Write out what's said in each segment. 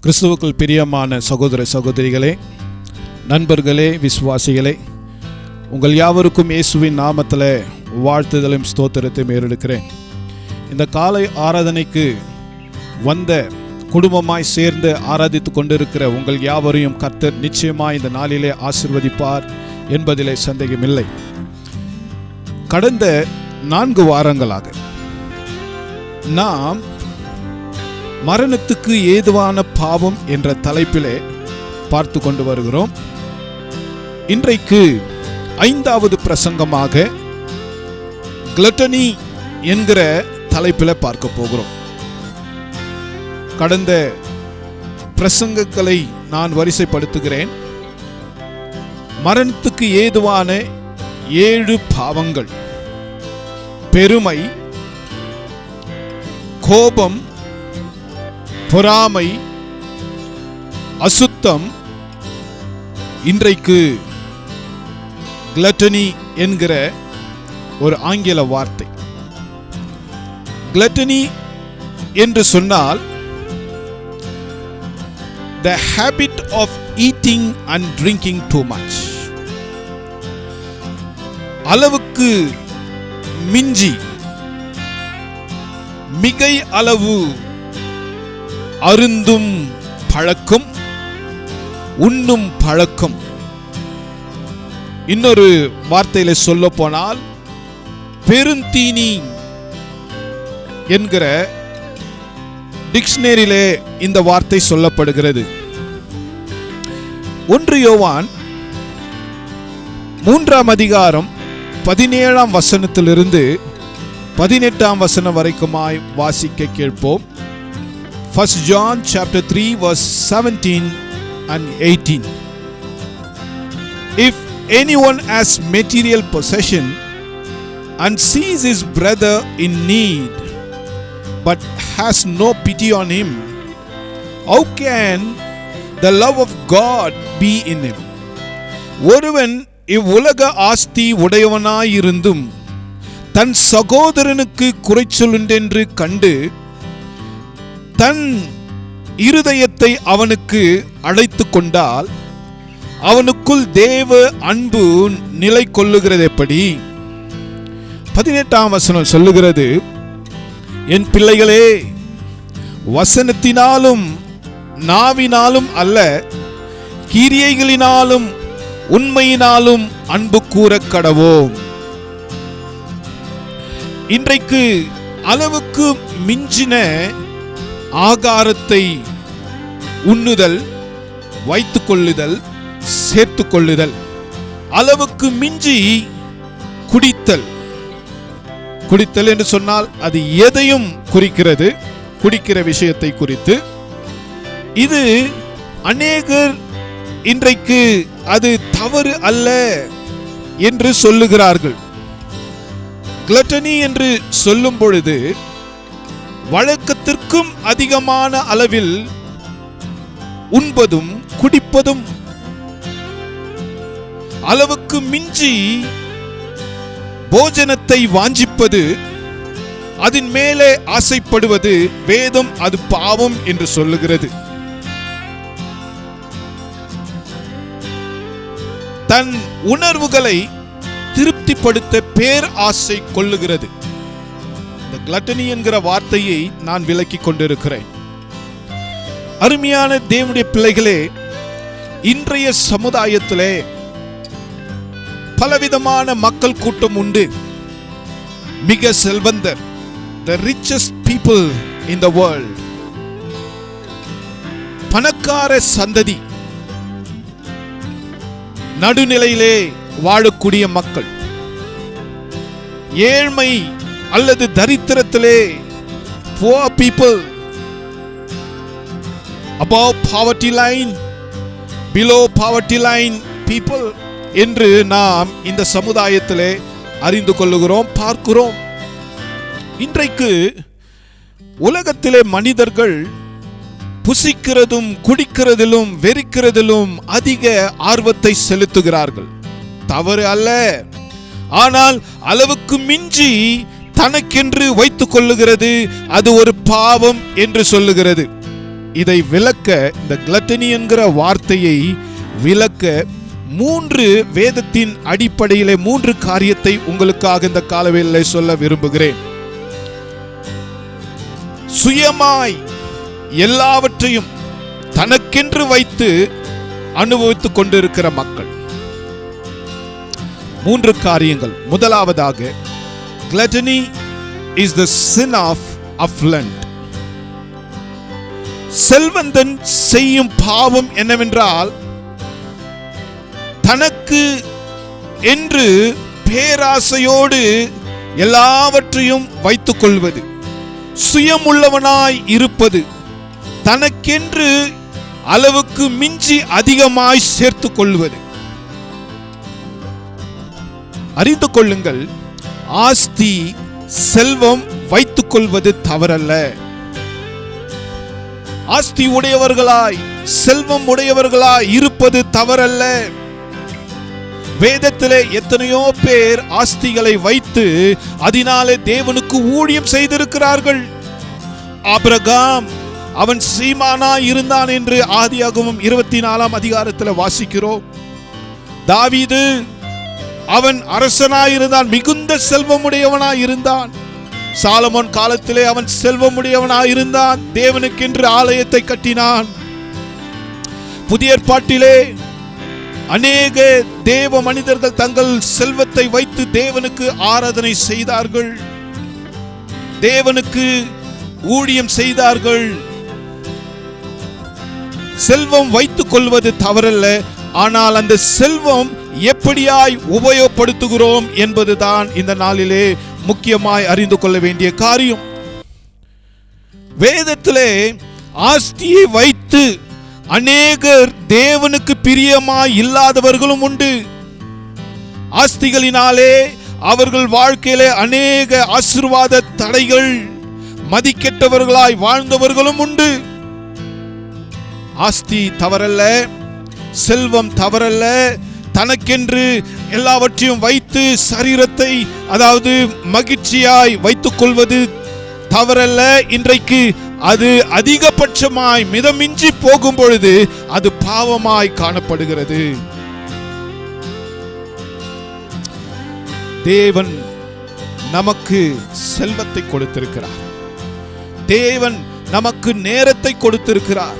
கிறிஸ்துவுக்குள் பிரியமான சகோதர சகோதரிகளே, நண்பர்களே, விசுவாசிகளே, உங்கள் யாவருக்கும் இயேசுவின் நாமத்தில் வாழ்த்துதலும் ஸ்தோத்திரத்தையும் ஏறெடுக்கிறேன். இந்த காலை ஆராதனைக்கு வந்த குடும்பமாய் சேர்ந்து ஆராதித்து கொண்டிருக்கிற உங்கள் யாவரையும் கர்த்தர் நிச்சயமாய் இந்த நாளிலே ஆசீர்வதிப்பார் என்பதிலே சந்தேகமில்லை. கடந்த 4 வாரங்களாக நாம் மரணத்துக்கு ஏதுவான பாவம் என்ற தலைப்பிலே பார்த்து கொண்டு வருகிறோம். இன்றைக்கு 5வது பிரசங்கமாக கிளட்டனி என்கிற தலைப்பில் பார்க்க போகிறோம். கடந்த பிரசங்கங்களை நான் வரிசைப்படுத்துகிறேன். மரணத்துக்கு ஏதுவான 7 பாவங்கள்: பெருமை, கோபம், பொறாமை, அசுத்தம். இன்றைக்கு கிளட்டனி என்கிற ஒரு ஆங்கில வார்த்தை. கிளட்டனி என்று சொன்னால் the habit of eating and drinking too much. அளவுக்கு மிஞ்சி மிகை அளவு அருந்தும் பழக்கம், உண்ணும் பழக்கம். இன்னொரு வார்த்தையில சொல்ல போனால் பெருந்தீனி என்கிற டிக்ஷனரியிலே இந்த வார்த்தை சொல்லப்படுகிறது. 1 யோவான் 3ஆம் அதிகாரம் 17ஆம் வசனத்திலிருந்து 18ஆம் வசனம் வரைக்குமாய் வாசிக்க கேட்போம். 1 John chapter 3 verse 17 and 18. If anyone has material possession and sees his brother in need but has no pity on him, how can the love of God be in him? ஒருவன் இவ்வுலக ஆஸ்தி உடையவனாயிருந்தும் தன் சகோதரனுக்கு குறைச்சொல்லுண்டென்று கண்டு தன் இருதயத்தை அவனுக்கு அழைத்து கொண்டால் அவனுக்குள் தேவ அன்பு நிலை கொள்ளுகிறது எப்படி? 18ஆம் வசனம் சொல்லுகிறது, என் பிள்ளைகளே, வசனத்தினாலும் நாவினாலும் அல்ல, கிரியைகளினாலும் உண்மையினாலும் அன்பு கூற கடவோம். இன்றைக்கு அளவுக்கு மிஞ்சின ஆகாரத்தை உண்ணுதல், வைத்துக் கொள்ளுதல், சேர்த்து கொள்ளுதல், அளவுக்கு மிஞ்சி குடித்தல். குடித்தல் என்று சொன்னால் அது எதையும் குறிக்கிறது, குடிக்கிற விஷயத்தை குறித்து. இது அநேகர் இன்றைக்கு அது தவறு அல்ல என்று சொல்லுகிறார்கள். கிளட்டனி என்று சொல்லும் பொழுது வழக்கத்திற்கும் அதிகமான அளவில் உண்பதும் குடிப்பதும், அளவுக்கு மிஞ்சி போஜனத்தை வாஞ்சிப்பது, அதன் மேலே ஆசைப்படுவது, வேதம் அது பாவம் என்று சொல்லுகிறது. தன் உணர்வுகளை திருப்திப்படுத்த பேர் ஆசை கொள்ளுகிறது. இந்த கிளட்டனி என்கிற வார்த்தையை நான் விளக்கிக் கொண்டிருக்கிறேன். அருமையான தேவனுடைய பிள்ளைகளே, இன்றைய சமுதாயத்திலே பலவிதமான மக்கள் கூட்டம் உண்டு. மிக செல்வந்தர், the richest people in the world, பணக்கார சந்ததி, நடுநிலையிலே வாழக்கூடிய மக்கள், ஏழ்மை அல்லது தரித்திரத்திலே poor people, above poverty line, below poverty line people என்று நாம் இந்த சமுதாயத்திலே அறிந்து கொள்ளுகிறோம், பார்க்கிறோம். இன்றைக்கு உலகத்திலே மனிதர்கள் புசிக்கிறதும் குடிக்கிறதிலும் வெறுக்கிறதிலும் அதிக ஆர்வத்தை செலுத்துகிறார்கள். தவறு அல்ல. ஆனால் அளவுக்கு மிஞ்சி தனக்கென்று வைத்துக் கொள்ளுகிறது, அது ஒரு பாவம் என்று சொல்லுகிறது. இதை விளக்க, இந்த கிளட்டனி என்கிற வார்த்தையை விளக்க 3 வேதத்தின் அடிப்படையிலே 3 காரியத்தை உங்களுக்காக இந்த காலவேளையிலே சொல்ல விரும்புகிறேன். சுயமாய் எல்லாவற்றையும் தனக்கென்று வைத்து அனுபவித்துக் கொண்டிருக்கிற மக்கள். 3 காரியங்கள். முதலாவதாக, gluttony is the sin of affluent. செல்வந்தன் செய்யும் பாவம் என்னவென்றால், தனக்கு என்று பேராசையோடு எல்லாவற்றையும் வைத்துக் கொள்வது, சுயமுள்ளவனாய் இருப்பது, தனக்கென்று அளவுக்கு மிஞ்சி அதிகமாய் சேர்த்துக் கொள்வது. அறிந்து கொள்ளுங்கள், ஆஸ்தி செல்வம் வைத்துக் கொள்வது தவறல்ல. ஆஸ்தி உடையவர்களாய் செல்வம் உடையவர்களாய் இருப்பது தவறல்ல. வேதத்திலே எத்தனையோ பேர் ஆஸ்திகளை வைத்து அதனாலே தேவனுக்கு ஊழியம் செய்திருக்கிறார்கள். ஆபிரகாம் அவன் சீமானாய் இருந்தான் என்று ஆதியாகமம் 24ஆம் அதிகாரத்தில் வாசிக்கிறோம். தாவீது அவன் அரசனாய் இருந்தான், மிகுந்த செல்வமுடையவனாய் இருந்தான். சாலமோன் காலத்திலே அவன் செல்வமுடையவனாய் இருந்தான், தேவனுக்கென்று ஆலயத்தை கட்டினான். புதிய ஏற்பாட்டிலே அநேக தேவ மனிதர்கள் தங்கள் செல்வத்தை வைத்து தேவனுக்கு ஆராதனை செய்தார்கள், தேவனுக்கு ஊழியம் செய்தார்கள். செல்வம் வைத்துக் கொள்வது தவறல்ல, ஆனால் அந்த செல்வம் எப்படியாய் உபயோகப்படுத்துகிறோம் என்பதுதான் இந்த நாளிலே முக்கியமாய் அறிந்து கொள்ள வேண்டிய காரியம். வேதத்திலே ஆஸ்தியை வைத்து அநேகர் தேவனுக்கு பிரியமாய் இல்லாதவர்களும் உண்டு. ஆஸ்திகளினாலே அவர்கள் வாழ்க்கையிலே அநேக ஆசீர்வாத தடைகள், மதிக்கெட்டவர்களாய் வாழ்ந்தவர்களும் உண்டு. ஆஸ்தி தவறல்ல, செல்வம் தவறல்ல. தனக்கென்று எல்லாவற்றையும் வைத்து சரீரத்தை, அதாவது மகிழ்ச்சியாய் வைத்துக் கொள்வது தவறல்ல. இன்றைக்கு அது அதிகபட்சமாய் மிதமிஞ்சி போகும் பொழுது அது பாவமாய் காணப்படுகிறது. தேவன் நமக்கு செல்வத்தை கொடுத்திருக்கிறார், தேவன் நமக்கு நேரத்தை கொடுத்திருக்கிறார்,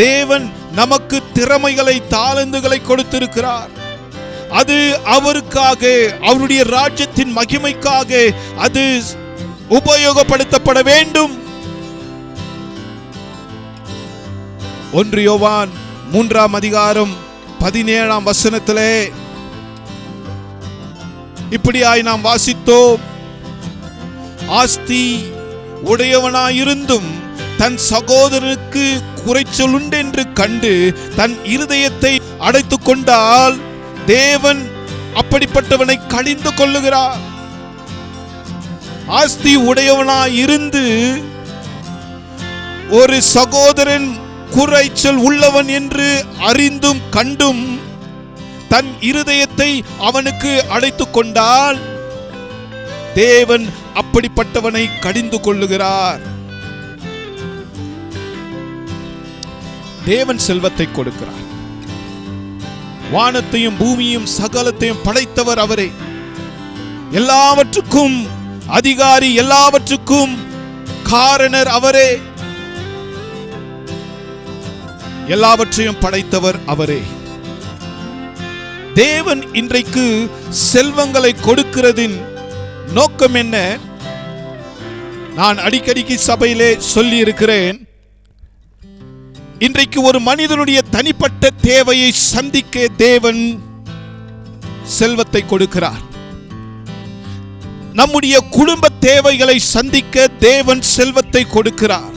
தேவன் நமக்கு திறமைகளை, தாளந்துகளை கொடுத்திருக்கிறார். அது அவருக்காக, அவருடைய ராஜ்யத்தின் மகிமைக்காக அது உபயோகப்படுத்தப்பட வேண்டும். 1 யோவான் 3ஆம் அதிகாரம் 17ஆம் வசனத்திலே இப்படியாய் நாம் வாசித்தோம், ஆஸ்தி உடையவனாயிருந்தும் தன் சகோதரனுக்கு குறைச்சல் உண்டு என்று கண்டு தன் இருதயத்தை அடைத்துக் கொண்டால் தேவன் அப்படிப்பட்டவனை கடிந்து கொள்ளுகிறார். ஆஸ்தி உடையவனாய் இருந்து ஒரு சகோதரன் குறைச்சல் உள்ளவன் என்று அறிந்தும் கண்டும் தன் இருதயத்தை அவனுக்கு அடைத்துக் கொண்டால் தேவன் அப்படிப்பட்டவனை கடிந்து கொள்ளுகிறார். தேவன் செல்வத்தை கொடுக்கிறார். வானத்தையும் பூமியும் சகலத்தையும் படைத்தவர் அவரே. எல்லாவற்றுக்கும் அதிகாரி, எல்லாவற்றுக்கும் காரணர் அவரே. எல்லாவற்றையும் படைத்தவர் அவரே. தேவன் இன்றைக்கு செல்வங்களை கொடுக்கிறதின் நோக்கம் என்ன? நான் அடிக்கடிக்கு சபையிலே சொல்லி இருக்கிறேன், இன்றைக்கு ஒரு மனிதனுடைய தனிப்பட்ட தேவையை சந்திக்க தேவன் செல்வத்தை கொடுக்கிறார். நம்முடைய குடும்ப தேவைகளை சந்திக்க தேவன் செல்வத்தை கொடுக்கிறார்.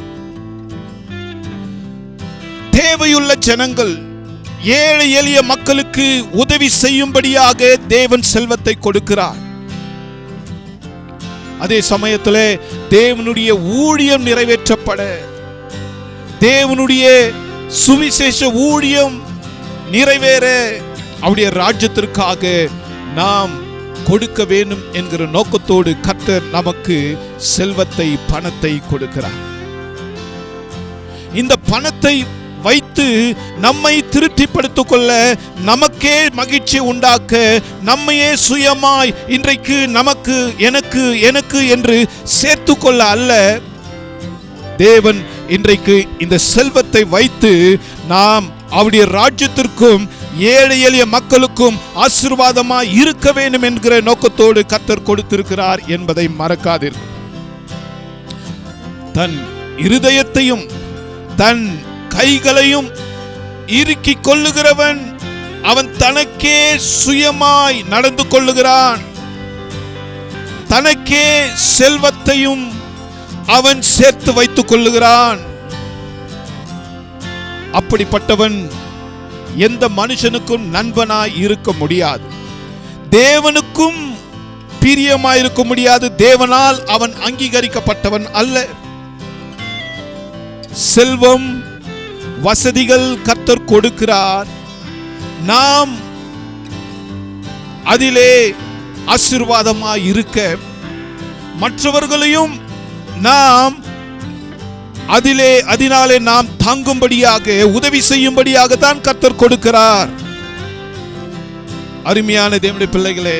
தேவையுள்ள ஜனங்கள், ஏழை எளிய மக்களுக்கு உதவி செய்யும்படியாக தேவன் செல்வத்தை கொடுக்கிறார். அதே சமயத்தில் தேவனுடைய ஊழியம் நிறைவேற்றப்பட, தேவனுடைய சுவிசேஷ ஊழியம் நிறைவேற, அவருடைய ராஜ்யத்திற்காக நாம் கொடுக்க வேண்டும் என்கிற நோக்கத்தோடு கர்த்தர் நமக்கு செல்வத்தை, பணத்தை கொடுக்கிறார். இந்த பணத்தை வைத்து நம்மை திருப்திப்படுத்திக் கொள்ள, நமக்கே மகிழ்ச்சி உண்டாக்க, நம்மையே சுயமாய் இன்றைக்கு நமக்கு எனக்கு எனக்கு என்று சேர்த்து கொள்ள அல்ல, தேவன் இன்றைக்கு இந்த செல்வத்தை வைத்து நாம் அவருடைய ராஜ்யத்திற்கும் ஏழை எளிய மக்களுக்கும் ஆசீர்வாதமாய் இருக்க வேண்டும் என்கிற நோக்கத்தோடு கர்த்தர் கொடுத்திருக்கிறார் என்பதை மறக்காதீர்கள். தன் இருதயத்தையும் தன் கைகளையும் இறுக்கிக் கொள்ளுகிறவன் அவன் தனக்கே சுயமாய் நடந்து கொள்ளுகிறான். தனக்கே செல்வத்தையும் அவன் சேர்த்து வைத்துக் கொள்ளுகிறான். அப்படிப்பட்டவன் எந்த மனுஷனுக்கும் நண்பனாய் இருக்க முடியாது, தேவனுக்கும் பிரியமாய் இருக்க முடியாது. தேவனால் அவன் அங்கீகரிக்கப்பட்டவன் அல்ல. செல்வம், வசதிகள் கர்த்தர் கொடுக்கிறார். நாம் அதிலே ஆசீர்வாதமாய் இருக்க, மற்றவர்களையும் நாம் அதனாலே நாம் தாங்கும்படியாக, உதவி செய்யும்படியாக தான் கர்த்தர் கொடுக்கிறார். அருமையான தேவனுடைய பிள்ளைகளே,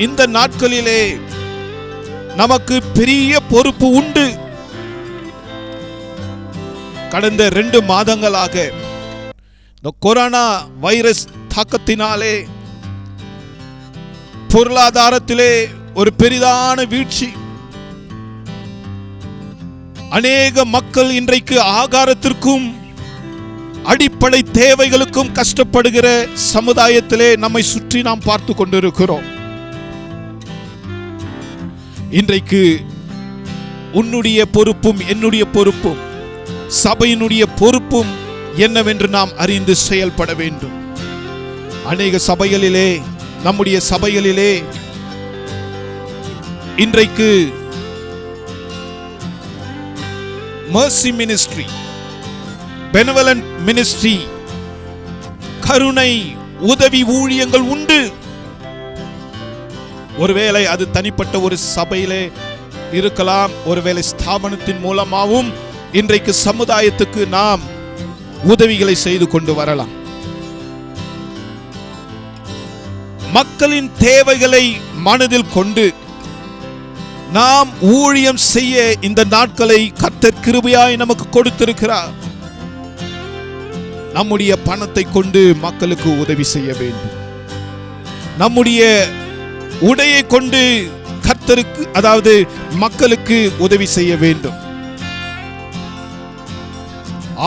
இந்த நாட்களிலே நமக்கு பெரிய பொறுப்பு உண்டு. கடந்த 2 மாதங்களாக இந்த கொரோனா வைரஸ் தாக்கத்தினாலே பொருளாதாரத்திலே ஒரு பெரிதான வீழ்ச்சி. அநேக மக்கள் இன்றைக்கு ஆகாரத்திற்கும் அடிப்படை தேவைகளுக்கும் கஷ்டப்படுகிற சமுதாயத்திலே நம்மை சுற்றி நாம் பார்த்து கொண்டிருக்கிறோம். இன்றைக்கு உன்னுடைய பொறுப்பும் என்னுடைய பொறுப்பும் சபையினுடைய பொறுப்பும் என்னவென்று நாம் அறிந்து செயல்பட வேண்டும். அநேக சபைகளிலே, நம்முடைய சபைகளிலே இன்றைக்கு mercy ministry, benevolent ministry, கருணை உதவி ஊழியங்கள் உண்டு. ஒருவேளை அது தனிப்பட்ட ஒரு சபையிலே இருக்கலாம், ஒருவேளை ஸ்தாபனத்தின் மூலமாகவும் இன்றைக்கு சமுதாயத்துக்கு நாம் உதவிகளை செய்து கொண்டு வரலாம். மக்களின் தேவைகளை மனதில் கொண்டு நாம் ஊழியம் செய்ய இந்த நாட்களை கர்த்தர் கிருபையாய் நமக்கு கொடுத்திருக்கிறார். நம்முடைய பணத்தை கொண்டு மக்களுக்கு உதவி செய்ய வேண்டும். நம்முடைய உடையை கொண்டு கர்த்தருக்கு, அதாவது மக்களுக்கு உதவி செய்ய வேண்டும்.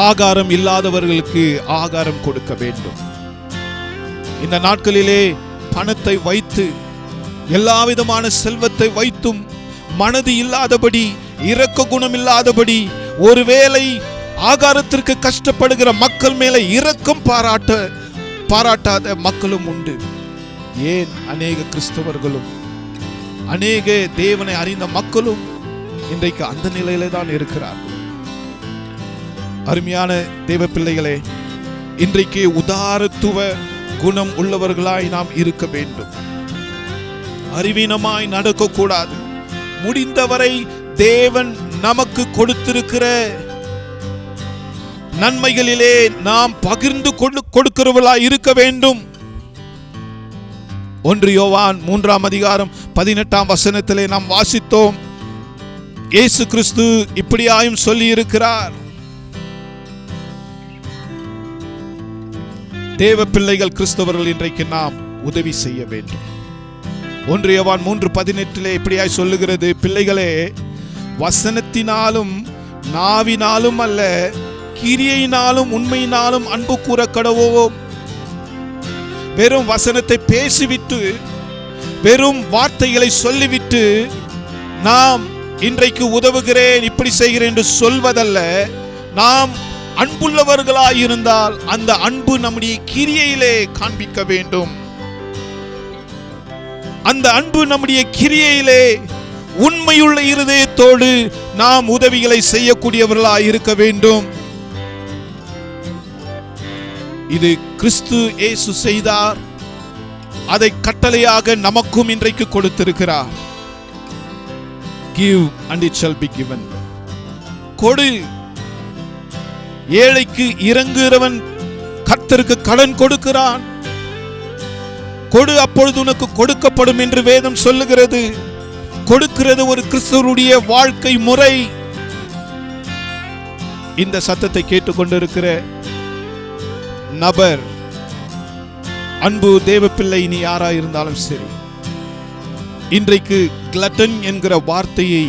ஆகாரம் இல்லாதவர்களுக்கு ஆகாரம் கொடுக்க வேண்டும். இந்த நாட்களிலே பணத்தை வைத்து, எல்லா விதமான செல்வத்தை வைத்தும் மனது இல்லாதபடி, இரக்க குணம் இல்லாதபடி, ஒருவேளை ஆகாரத்திற்கு கஷ்டப்படுகிற மக்கள் மேலே இரக்கம் பாராட்டாத மக்களும் உண்டு. ஏன் அநேக கிறிஸ்தவர்களும் அநேக தேவனை அறிந்த மக்களும் இன்றைக்கு அந்த நிலையிலே தான் இருக்கிறார்கள். அருமையான தேவ பிள்ளைகளே, இன்றைக்கு உதாரத்துவ குணம் உள்ளவர்களாய் நாம் இருக்க வேண்டும். அறிவீனமாய் நடக்கக்கூடாது. முடிந்தவரை தேவன் நமக்கு கொடுத்திருக்கிற நன்மைகளிலே நாம் பகிர்ந்து கொடுக்கிறவர்களாய் இருக்க வேண்டும். 1 யோவான் 3ஆம் அதிகாரம் 18ஆம் வசனத்திலே நாம் வாசித்தோம். இயேசு கிறிஸ்து இப்படியாயும் சொல்லி இருக்கிறார், தேவ பிள்ளைகள் கிறிஸ்தவர்கள் இன்றைக்கு நாம் உதவி செய்ய வேண்டும். 1 யோவான் 3:18 இப்படியாய் சொல்லுகிறது, பிள்ளைகளே, வசனத்தினாலும் நாவினாலும் அல்ல, கிரியையினாலும் உண்மையினாலும் அன்பு கூற கடவோம். வெறும் வசனத்தை பேசிவிட்டு, வெறும் வார்த்தைகளை சொல்லிவிட்டு நாம் இன்றைக்கு உதவுகிறேன், இப்படி செய்கிறேன் என்று சொல்வதல்ல. நாம் அன்புள்ளவர்களாயிருந்தால் அந்த அன்பு நம்முடைய கிரியையிலே காண்பிக்க வேண்டும். அந்த அன்பு நம்முடைய கிரியையிலே உண்மையுள்ள இருதயத்தோடு நாம் உதவிகளை செய்யக்கூடியவர்களாய் இருக்க வேண்டும். இது கிறிஸ்து இயேசு செய்தார். அதை கட்டளையாக நமக்கும் இன்றைக்கு கொடுத்திருக்கிறார். Give and it shall be given. கொடு, ஏழைக்கு இறங்குகிறவன் கர்த்தருக்கு கடன் கொடுக்கிறான். கொடு, அப்பொழுது உனக்கு கொடுக்கப்படும் என்று வேதம் சொல்லுகிறது. கொடுக்கிறது ஒரு கிறிஸ்தவனுடைய வாழ்க்கை முறை. இந்த சத்தத்தை கேட்டுக்கொண்டிருக்கிற நபர், அன்பு தேவ பிள்ளை, நீ யாரா இருந்தாலும் சரி, இன்றைக்கு கிளட்டன் என்கிற வார்த்தையை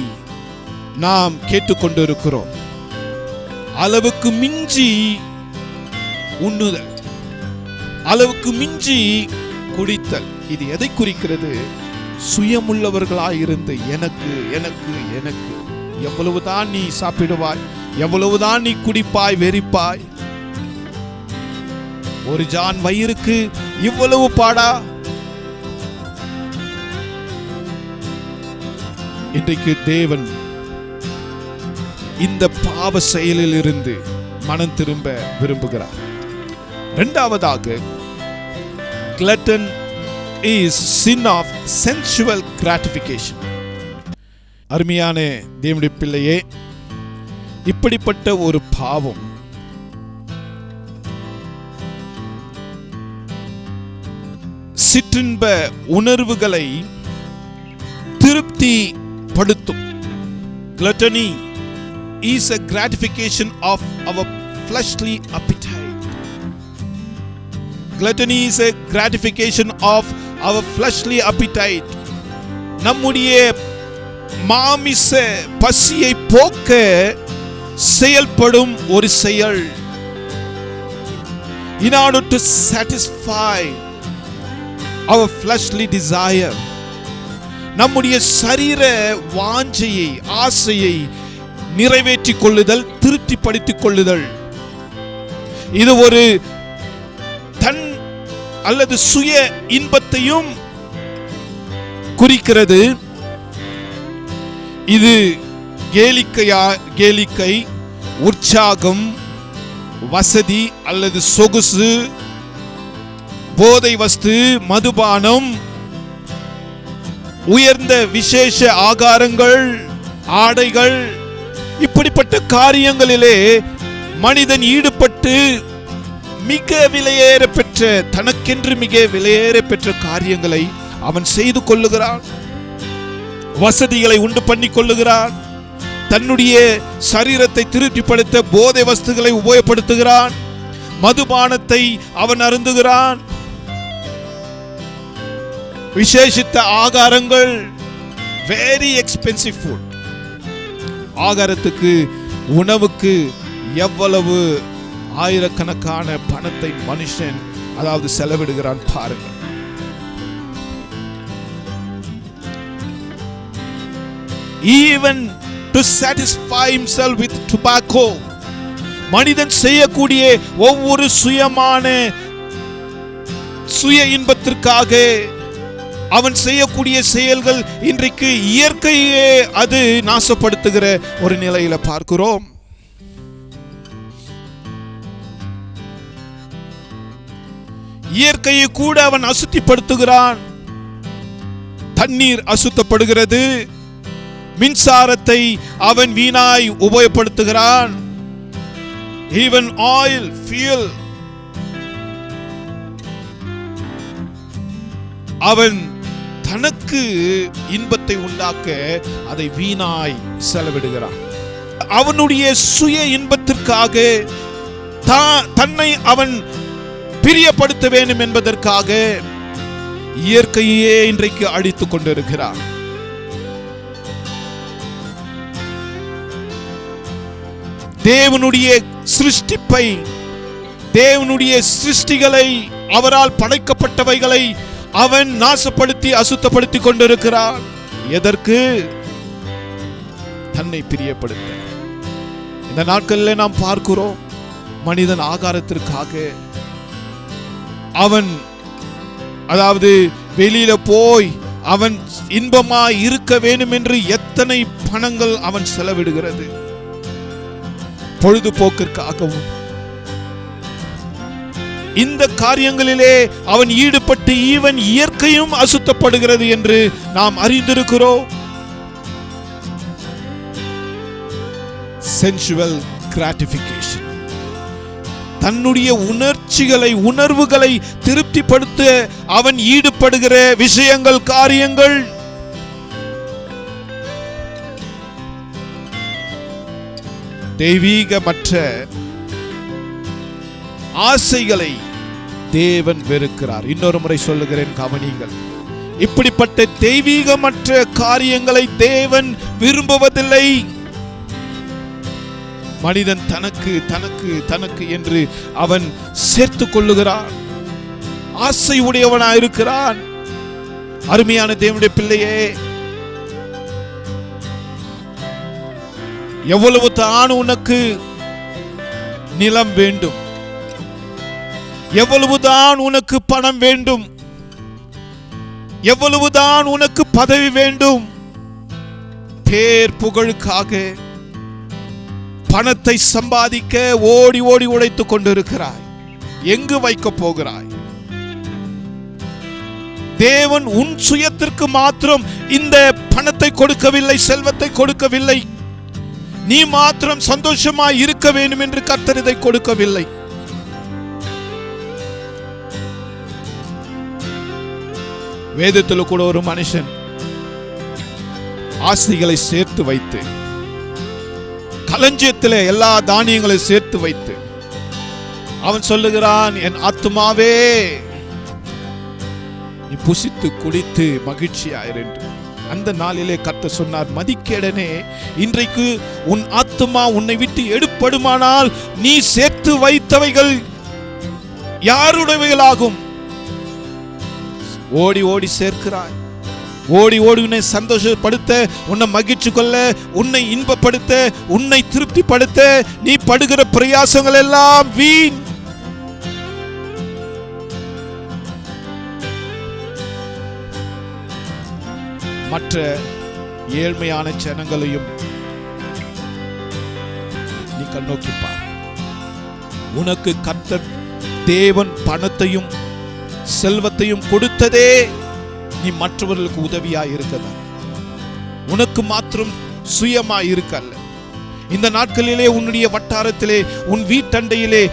நாம் கேட்டுக்கொண்டிருக்கிறோம். அளவுக்கு மிஞ்சி உண்ணுதல், அளவுக்கு மிஞ்சி குடித்தல். இது எதை குறிக்கிறது? சுயமுள்ளவர்களாயிருந்து எனக்கு எனக்கு எனக்கு. எவ்வளவுதான் நீ சாப்பிடுவாய், எவ்வளவுதான் நீ குடிப்பாய், வெறிப்பாய். ஒரு ஜான் வயிறுக்கு இவ்வளவு பாடா? இன்றைக்கு தேவன் இந்த பாவ செயலில் இருந்து மனம் திரும்ப விரும்புகிறார். இரண்டாவதாக, glutton is sin of sensual gratification. அருமையான தேவனுடைய பிள்ளையே, இப்படிப்பட்ட ஒரு பாவம் சிற்றின்ப உணர்வுகளை திருப்திப்படுத்தும். Gluttony is a gratification of our fleshly appetite. Gluttony is a gratification of our fleshly appetite. நம்முடைய மாமிச பசியை போக்க செயல்படும் ஒரு செயல். In order to satisfy our fleshly desire, நம்முடைய சரீர வாஞ்சையை, ஆசையை நிறைவேற்றிக் கொள்ளுதல், திருப்திப்படுத்திக் கொள்ளுதல். இது ஒரு தன் அல்லது சுய இன்பத்தையும் குறிக்கிறது. இது கேளிக்கை, உற்சாகம், வசதி அல்லது சொகுசு, போதை வஸ்து, மதுபானம், உயர்ந்த விசேஷ ஆகாரங்கள், ஆடைகள், இப்படிப்பட்ட காரியங்களிலே மனிதன் ஈடுபட்டு மிக விலையேற பெற்ற, தனக்கென்று மிக விலையேற பெற்ற காரியங்களை அவன் செய்து கொள்ளுகிறான். வசதிகளை உண்டு பண்ணி கொள்ளுகிறான். தன்னுடைய சரீரத்தை திருப்திப்படுத்த போதை வஸ்துகளை உபயோகப்படுத்துகிறான். மதுபானத்தை அவன் அருந்துகிறான். விசேஷித்த ஆகாரங்கள், வெரி எக்ஸ்பென்சிவ் ஃபுட். ஆகாரத்துக்கு, உணவுக்கு எவ்வளவு ஆயிரக்கணக்கான பணத்தை மனுஷன் அதாவது செலவிடுகிறான் பாருங்கள். Even to satisfy himself with tobacco. மனிதன் செய்யக்கூடிய ஒவ்வொரு சுயமான சுய இன்பத்திற்காக அவன் செய்யக்கூடிய செயல்கள் இன்றைக்கு இயற்கையே அது நாசப்படுத்துகிற ஒரு நிலையில பார்க்கிறோம். இயற்கையை கூட அவன் அசுத்திப்படுத்துகிறான். தண்ணீர் அசுத்தப்படுகிறது. மின்சாரத்தை அவன் வீணாய் உபயோகப்படுத்துகிறான். even oil, fuel. அவன் தனக்கு இன்பத்தை உண்டாக்க அதை வீணாய் செலவிடுகிறான். அவனுடைய சுய இன்பத்திற்காக, தன்னை அவன் பிரியப்படுத்த வேண்டும் என்பதற்காக இயற்கையே இன்றைக்கு அழித்துக் கொண்டிருக்கிறான். தேவனுடைய சிருஷ்டிப்பை, தேவனுடைய சிருஷ்டிகளை, அவரால் படைக்கப்பட்டவைகளை அவன் நாசப்படுத்தி அசுத்தப்படுத்தி கொண்டிருக்கிறான். எதற்கு? தன்னை பிரியப்படுத்த. இந்த நாட்களில் நாம் பார்க்கிறோம், மனிதன் ஆகாரத்திற்காக அவன் அதாவது வெளியில போய் அவன் இன்பமாய் இருக்க வேண்டும் என்று எத்தனை பணங்கள் அவன் செலவிடுகிறது. பொழுதுபோக்கிற்காகவும் இந்த காரியங்களிலே அவன் ஈடுபட்டு ஈவன் இயற்கையும் அசுத்தப்படுகிறது என்று நாம் அறிந்திருக்கிறோம். sensual gratification. தன்னுடைய உணர்வுகளை திருப்திப்படுத்த அவன் ஈடுபடுகிற விஷயங்கள், காரியங்கள். தெய்வீகமற்ற ஆசைகளை தேவன் வெறுக்கிறார். இன்னொரு முறை சொல்லுகிறேன், கவனிங்கள். இப்படிப்பட்ட தெய்வீகமற்ற காரியங்களை தேவன் விரும்புவதில்லை. மனிதன் தனக்கு தனக்கு தனக்கு என்று அவன் சேர்த்து கொள்ளுகிறான், ஆசை உடையவனாயிருக்கிறான். அருமையான தேவனுடைய பிள்ளையே, எவ்வளவு தான் உனக்கு நிலம் வேண்டும், எவ்வளவுதான் உனக்கு பணம் வேண்டும், எவ்வளவுதான் உனக்கு பதவி வேண்டும், பேர் புகழுக்காக பணத்தை சம்பாதிக்க ஓடி ஓடி உழைத்துக் கொண்டிருக்கிறாய். எங்கு வைக்க போகிறாய்? தேவன் உன் சுயத்திற்கு மாத்திரம் இந்த பணத்தை கொடுக்கவில்லை, செல்வத்தை கொடுக்கவில்லை. நீ மாத்திரம் சந்தோஷமாய் இருக்க வேண்டும் என்று கர்த்தர் இதை கொடுக்கவில்லை. வேதத்தில் கூட ஒரு மனுஷன் ஆஸ்திகளை சேர்த்து வைத்து, களஞ்சியத்தில் எல்லா தானியங்களை சேர்த்து வைத்து அவன் சொல்லுகிறான், என் ஆத்துமாவே நீ புசித்து குடித்து மகிழ்ச்சியாயிரு என்று. அந்த நாளிலே கர்த்தர் சொன்னார், மதிக்கேடனே, இன்றைக்கு உன் ஆத்துமா உன்னை விட்டு எடுப்படுமானால் நீ சேர்த்து வைத்தவைகள் யாருடையவைகளாகும்? ஓடி ஓடி சேர்க்கிறாய், ஓடி ஓடி உன்னை சந்தோஷப்படுத்த, உன்னை மகிழ்ச்சி கொள்ள, உன்னை இன்பப்படுத்த, உன்னை திருப்திப்படுத்த நீ படுகிற பிரயாசங்கள் எல்லாம் வீண். மற்ற ஏழ்மையான ஜனங்களையும் நீ கண்ணோக்கிப்பார். உனக்கு கர்த்தர் தேவன் பணத்தையும் செல்வத்தையும் கொடுத்ததே நீ மற்றவர்களுக்கு உதவியாய் இருக்கதா, உனக்கு மாத்திரம் சுயமாய் இருக்கல்ல. இந்த நாட்களிலே உன்னுடைய வட்டாரத்திலே, உன் வீட்டண்டையிலே,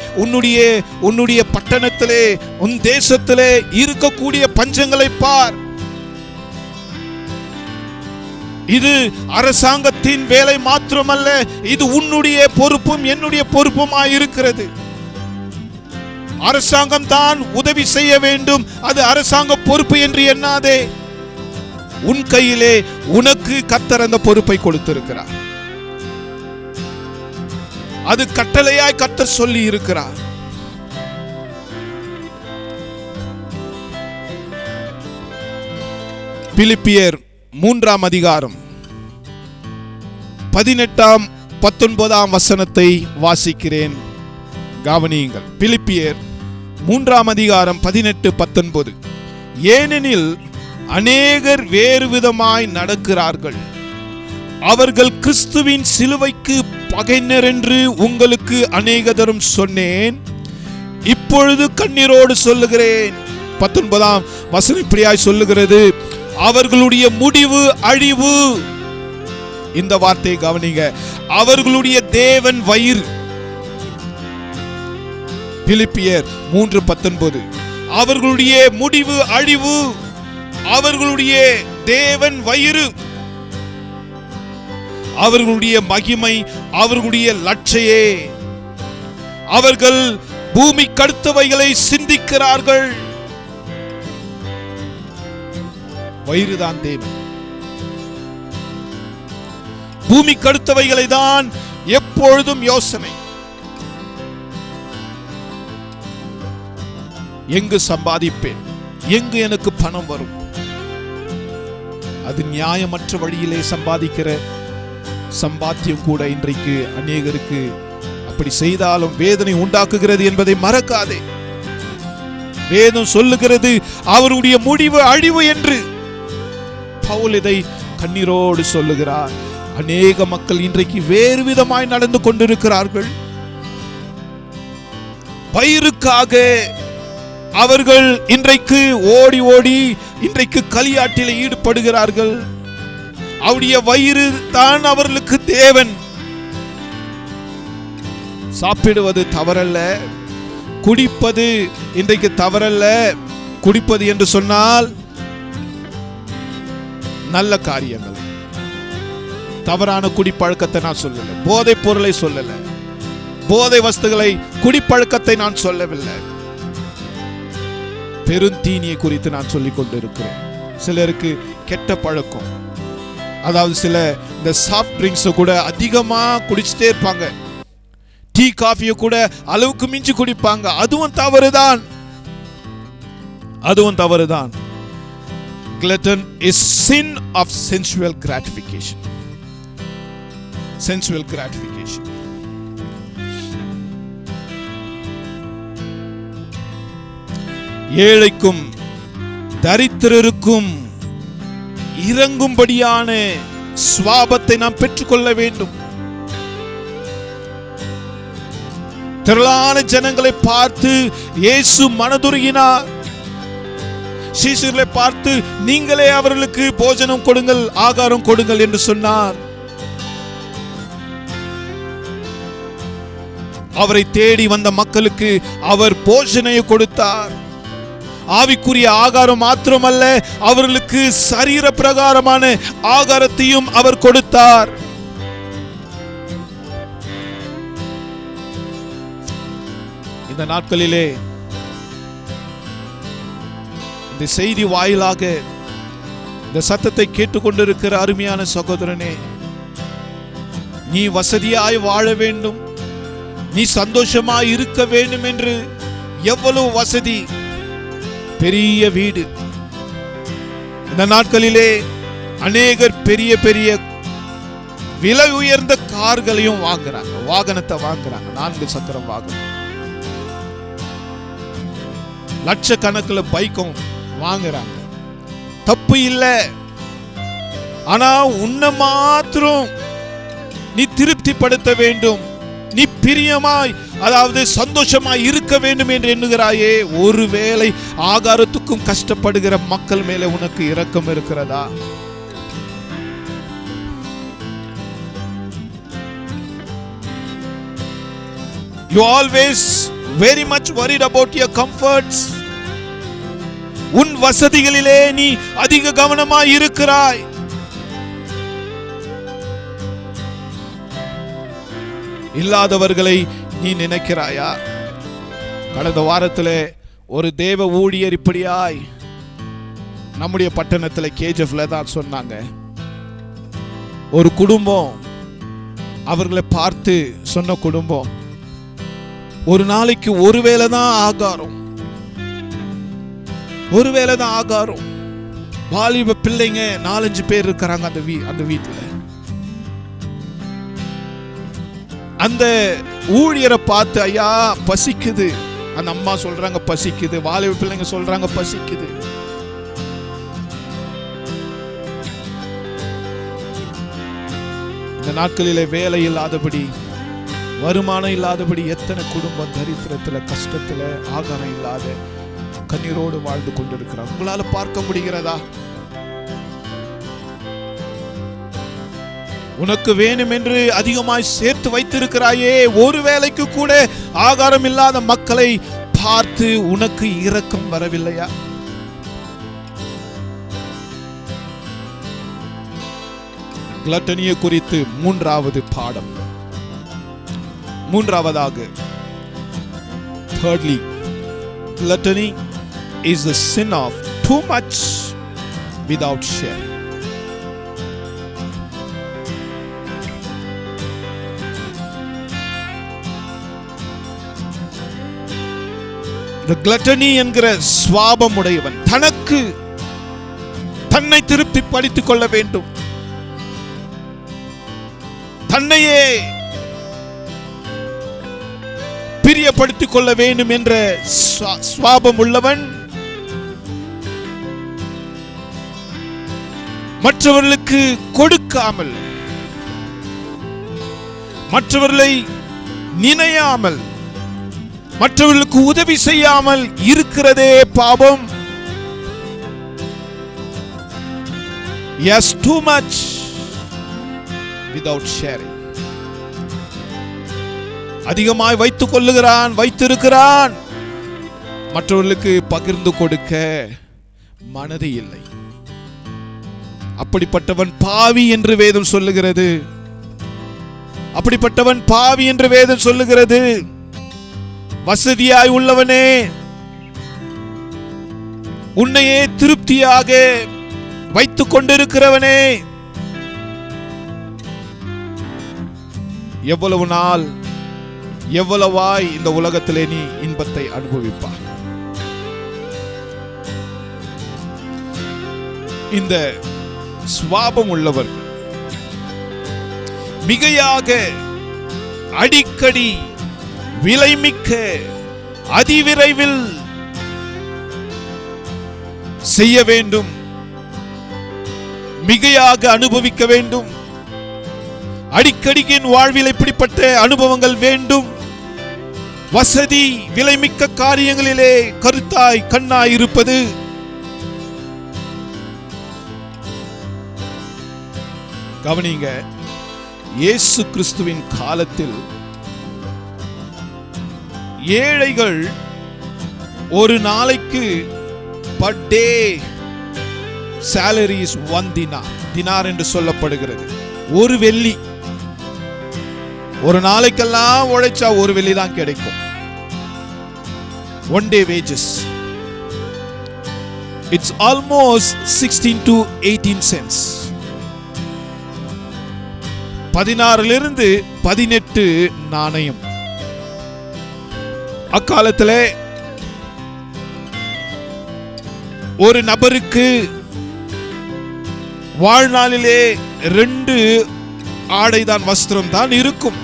உன்னுடைய பட்டணத்திலே, உன் தேசத்திலே இருக்கக்கூடிய பஞ்சங்களை பார். இது அரசாங்கத்தின் வேலை மாத்திரமல்ல, இது உன்னுடைய பொறுப்பும் என்னுடைய பொறுப்புமாய் இருக்கிறது. அரசாங்கம் தான் உதவி செய்ய வேண்டும், அது அரசாங்க பொறுப்பு என்று எண்ணாதே. உன் கையிலே உனக்கு கர்த்தர் அந்த பொறுப்பை கொடுத்திருக்கிறார். அது கட்டளையாய் கர்த்தர் சொல்லி இருக்கிறார். பிலிப்பியர் 3ஆம் அதிகாரம் 18ஆம் 19ஆம் வசனத்தை வாசிக்கிறேன், கவனியுங்கள். பிலிப்பியர் 3ஆம் அதிகாரம் 18-19. ஏனெனில் அநேகர் வேறு விதமாய் நடக்கிறார்கள், அவர்கள் கிறிஸ்துவின் சிலுவைக்கு பகைஞர் என்று உங்களுக்கு அநேகதரும் சொன்னேன், இப்பொழுது கண்ணீரோடு சொல்லுகிறேன். 19ஆம் வசனம் இப்படியாய் சொல்லுகிறது, அவர்களுடைய முடிவு அழிவு. இந்த வார்த்தையை கவனிங்க, அவர்களுடைய தேவன் வயிறு. பிலிப்பியர் 3:19. அவர்களுடைய முடிவு அழிவு, அவர்களுடைய தேவன் வயிறு. அவர்களுடைய மகிமை, அவர்களுடைய லட்சையே. அவர்கள் பூமி கடுத்தவைகளை சிந்திக்கிறார்கள். வயிறுதான் தேவன். பூமி கடுத்தவைகளை தான் எப்பொழுதும் யோசனை. எங்கு சம்பாதிப்பேன், எங்கு எனக்கு பணம் வரும். அது நியாயமற்ற வழியிலே சம்பாதிக்கிற சம்பாத்தியம் கூட இன்றைக்கு அநேகருக்கு அப்படி செய்தாலும் வேதனை உண்டாக்குகிறது என்பதை மறக்காதே. வேதம் சொல்லுகிறது அவருடைய முடிவு அழிவு என்று. பவுல் இதை கண்ணீரோடு சொல்லுகிறார். அநேக மக்கள் இன்றைக்கு வேறு விதமாய் நடந்து கொண்டிருக்கிறார்கள். வயிறுக்காக அவர்கள் இன்றைக்கு ஓடி ஓடி இன்றைக்கு களியாட்டில் ஈடுபடுகிறார்கள். அவருடைய வயிறு தான் அவர்களுக்கு தேவன். சாப்பிடுவது தவறல்ல, குடிப்பது இன்றைக்கு தவறல்ல. குடிப்பது என்று சொன்னால் நல்ல காரியங்கள். தவறான குடிப்பழக்கத்தை நான் சொல்லல, போதை பொருளை சொல்லல, போதை வஸ்துகளை குடிப்பழக்கத்தை நான் சொல்லவில்லை. பெருந்தீனியை குறித்து நான் சொல்லிக் கொண்டிருக்கிறேன். சிலருக்கு கெட்ட பழக்கம், அதாவது சில இந்த சாஃப்ட் ட்ரிங்க்ஸ் கூட அதிகமா குடிச்சிட்டே இருப்பாங்க. டீ காஃபியை கூட அளவுக்கு மிஞ்சி குடிப்பாங்க. அதுவும் தவறுதான், அதுவும் தவறுதான். Glutton is sin of sensual gratification. Sensual gratification. ஏழைக்கும் தரித்திரருக்கும் இறங்கும்படியான சுவாபத்தை நாம் பெற்றுக்கொள்ள வேண்டும். திரளான ஜனங்களை பார்த்து இயேசு மனதுருகினார். சீஷர்களை பார்த்து நீங்களே அவர்களுக்கு போஜனம் கொடுங்கள், ஆகாரம் கொடுங்கள் என்று சொன்னார். அவரை தேடி வந்த மக்களுக்கு அவர் போஜனையை கொடுத்தார். ஆவிக்குரிய ஆகாரம் மாத்திரமல்ல, அவர்களுக்கு சரீர பிரகாரமான ஆகாரத்தையும் அவர் கொடுத்தார். இந்த நாட்களிலே இந்த செய்தி வாயிலாக இந்த சத்தத்தை கேட்டுக்கொண்டிருக்கிற அருமையான சகோதரனே, நீ வசதியாய் வாழ வேண்டும், நீ சந்தோஷமாய் இருக்க வேண்டும் என்று எவ்வளவு வசதி, பெரிய வீடு. இந்த நாட்களிலே அநேகர் பெரிய பெரிய விலை உயர்ந்த கார்களையும் வாங்குறாங்க, வாகனத்தை வாங்குறாங்க, 4 சக்கர வாகனம். லட்சக்கணக்கில் பைக்கும் வாங்குறாங்க. தப்பு இல்லை. ஆனா உன்னை மாத்திரம் நீ திருப்திப்படுத்த வேண்டும், நீ பிரியமாய், அதாவது சந்தோஷமாய் இருக்க வேண்டும் என்று எண்ணுகிறாயே. ஒருவேளை ஆகாரத்துக்கும் கஷ்டப்படுகிற மக்கள் மேலே உனக்கு இரக்கம் இருக்கிறதா? You always very much worried about your comforts. உன் வசதிகளிலே நீ அதிக கவனமாய் இருக்கிறாய். இல்லாதவர்களை நீ நினைக்கிறாயா? கடந்த வாரத்திலே ஒரு தேவ ஊழியர் இப்படியாய் நம்முடைய பட்டணத்தில் கேஜிஎஃப்ல தான் சொன்னாங்க. ஒரு குடும்பம் அவர்களை பார்த்து சொன்ன குடும்பம், ஒரு நாளைக்கு ஒருவேளை தான் ஆகாரம், ஒருவேளை தான் ஆகாரம். வாலிப பிள்ளைங்க 4-5 பேர் இருக்கிறாங்க அந்த வீட்டுல. அந்த ஊழியரை பார்த்து, ஐயா பசிக்குது, அந்த அம்மா சொல்றாங்க பசிக்குது, வாலிப பிள்ளைங்க சொல்றாங்க பசிக்குது. இந்த நாட்களிலே வேலை இல்லாதபடி, வருமானம் இல்லாதபடி எத்தனை குடும்பம் தரித்திரத்துல, கஷ்டத்துல, ஆகாரம் இல்லாத கண்ணீரோடு வாழ்ந்து கொண்டிருக்கிறார். உங்களால பார்க்க முடிகிறதா? உனக்கு வேணும் என்று அதிகமாய் சேர்த்து வைத்திருக்கிறாயே, ஒரு வேளைக்கு கூட ஆகாரம் இல்லாத மக்களை பார்த்து உனக்கு இரக்கம் வரவில்லையா? கிளட்டனியை குறித்து 3வது பாடம். 3வதாக, thirdly, gluttony is the sin of too much without sharing. The gluttony என்கிற சுவாபம் உடையவன் தன்னை திருப்தி படுத்திக் கொள்ள வேண்டும், தன்னையே பிரியப்படுத்திக் கொள்ள வேண்டும் என்ற சுவாபம் உள்ளவன் மற்றவர்களுக்கு கொடுக்காமல், மற்றவர்களை நினையாமல், மற்றவர்களுக்கு உதவி செய்யாமல் இருக்கிறதே பாவம். Yes, too much without sharing. அதிகமாய் வைத்துக் கொள்ளுகிறான், வைத்திருக்கிறான், மற்றவர்களுக்கு பகிர்ந்து கொடுக்க மனது இல்லை. அப்படிப்பட்டவன் பாவி என்று வேதம் சொல்லுகிறது. அப்படிப்பட்டவன் பாவி என்று வேதம் சொல்லுகிறது. வசதியாய் உள்ளவனே, உன்னையே திருப்தியாக வைத்துக் கொண்டிருக்கிறவனே, எவ்வளவு நாள் எவ்வளவாய் இந்த உலகத்திலே நீ இன்பத்தை அனுபவிப்பாய்? இந்த சுவாபம் உள்ளவர்கள் மிகையாக அடிக்கடி விலைமிக்க அதிவிரைவில் செய்ய வேண்டும், மிகையாக அனுபவிக்க வேண்டும். அடிக்கடியின் வாழ்வில் இப்படிப்பட்ட அனுபவங்கள் வேண்டும். வசதி, விலைமிக்க காரியங்களிலே கருத்தாய் கண்ணாய் இருப்பது. கவனிங்க, இயேசு கிறிஸ்துவின் காலத்தில் ஏழைகள் ஒரு நாளைக்கு per day salary is 1 dinar. Dinar என்று சொல்லப்படுகிறது. ஒரு வெள்ளி. ஒரு நாளைக்கெல்லாம் உழைச்சா ஒரு வெள்ளி தான் கிடைக்கும். 1 day wages. It's almost 16 to 18 cents. 16 18 நாணயம். அக்காலத்திலே ஒரு நபருக்கு வாழ்நாளிலே 2 ஆடைதான், வஸ்திரம் தான் இருக்கும்.